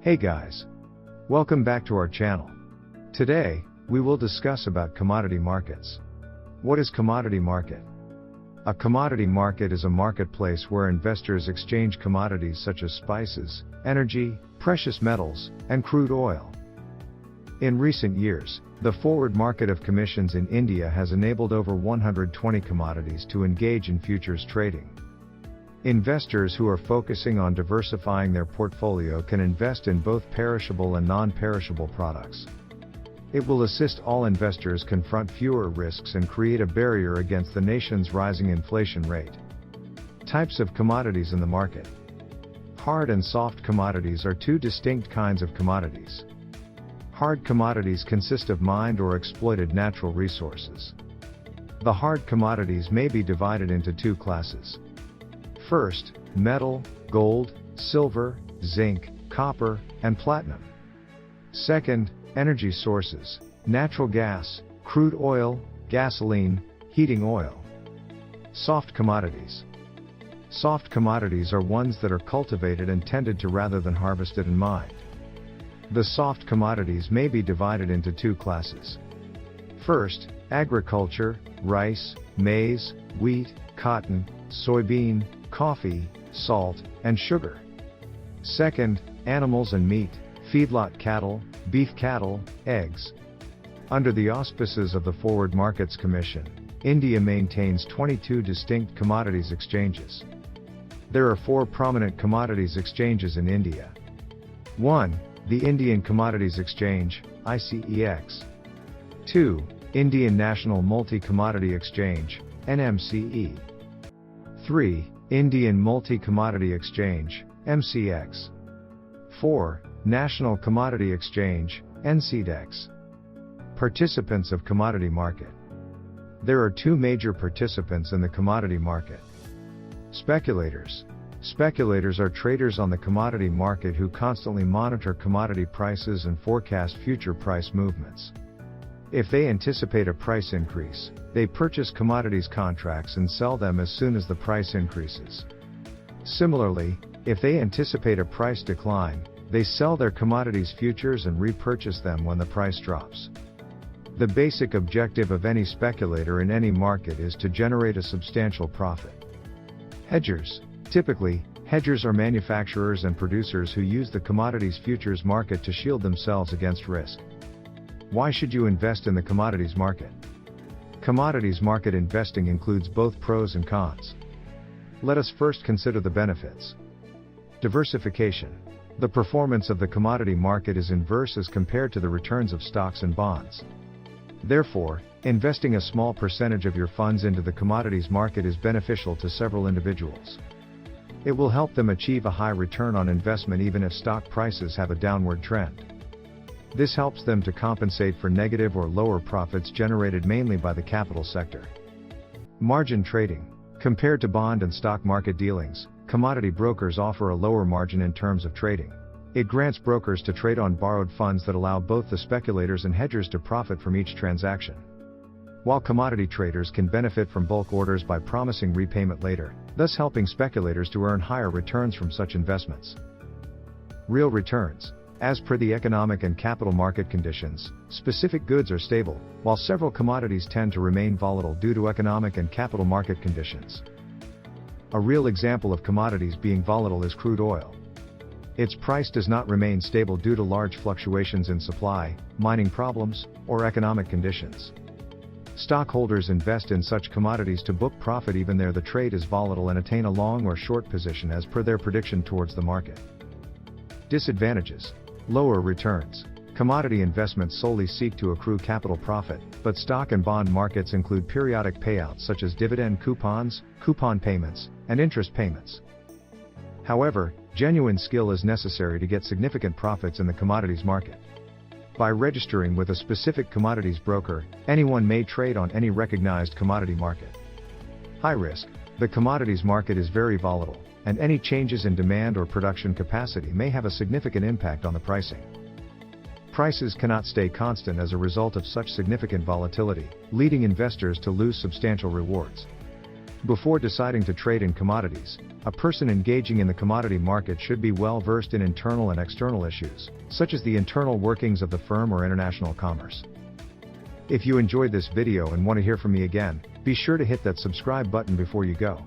Hey guys! Welcome back to our channel. Today, we will discuss about commodity markets. What is commodity market? A commodity market is a marketplace where investors exchange commodities such as spices, energy, precious metals, and crude oil. In recent years, the forward market of commissions in India has enabled over 120 commodities to engage in futures trading. Investors who are focusing on diversifying their portfolio can invest in both perishable and non-perishable products. It will assist all investors confront fewer risks and create a barrier against the nation's rising inflation rate. Types of commodities in the market. Hard and soft commodities are two distinct kinds of commodities. Hard commodities consist of mined or exploited natural resources. The hard commodities may be divided into two classes. First, metal, gold, silver, zinc, copper, and platinum. Second, energy sources, natural gas, crude oil, gasoline, heating oil. Soft commodities. Soft commodities are ones that are cultivated and tended to rather than harvested and mined. The soft commodities may be divided into two classes. First, agriculture, rice, maize, wheat, cotton, soybean, coffee, salt, and sugar. Second, animals and meat, feedlot cattle, beef cattle, eggs. Under the auspices of the Forward Markets Commission, India maintains 22 distinct commodities exchanges. There are 4 prominent commodities exchanges in India. 1. The Indian Commodities Exchange, ICEX. 2. Indian National Multi-Commodity Exchange, NMCE. 3. Indian Multi-Commodity Exchange, MCX. 4. National Commodity Exchange, NCDEX. Participants of commodity market. There are 2 major participants in the commodity market. Speculators. Speculators are traders on the commodity market who constantly monitor commodity prices and forecast future price movements. If they anticipate a price increase, they purchase commodities contracts and sell them as soon as the price increases. Similarly, if they anticipate a price decline, they sell their commodities futures and repurchase them when the price drops. The basic objective of any speculator in any market is to generate a substantial profit. Hedgers. Typically, hedgers are manufacturers and producers who use the commodities futures market to shield themselves against risk. Why should you invest in the commodities market? Commodities market investing includes both pros and cons. Let us first consider the benefits. Diversification. The performance of the commodity market is inverse as compared to the returns of stocks and bonds. Therefore, investing a small percentage of your funds into the commodities market is beneficial to several individuals. It will help them achieve a high return on investment even if stock prices have a downward trend. This helps them to compensate for negative or lower profits generated mainly by the capital sector. Margin trading. Compared to bond and stock market dealings, commodity brokers offer a lower margin in terms of trading. It grants brokers to trade on borrowed funds that allow both the speculators and hedgers to profit from each transaction. While commodity traders can benefit from bulk orders by promising repayment later, thus helping speculators to earn higher returns from such investments. Real returns. As per the economic and capital market conditions, specific goods are stable, while several commodities tend to remain volatile due to economic and capital market conditions. A real example of commodities being volatile is crude oil. Its price does not remain stable due to large fluctuations in supply, mining problems, or economic conditions. Stockholders invest in such commodities to book profit even though the trade is volatile and attain a long or short position as per their prediction towards the market. Disadvantages. Lower returns. Commodity investments solely seek to accrue capital profit, but stock and bond markets include periodic payouts such as dividend coupons, coupon payments, and interest payments. However, genuine skill is necessary to get significant profits in the commodities market. By registering with a specific commodities broker, anyone may trade on any recognized commodity market. High risk. The commodities market is very volatile, and any changes in demand or production capacity may have a significant impact on the pricing. Prices cannot stay constant as a result of such significant volatility, leading investors to lose substantial rewards. Before deciding to trade in commodities, a person engaging in the commodity market should be well versed in internal and external issues, such as the internal workings of the firm or international commerce. If you enjoyed this video and want to hear from me again, be sure to hit that subscribe button before you go.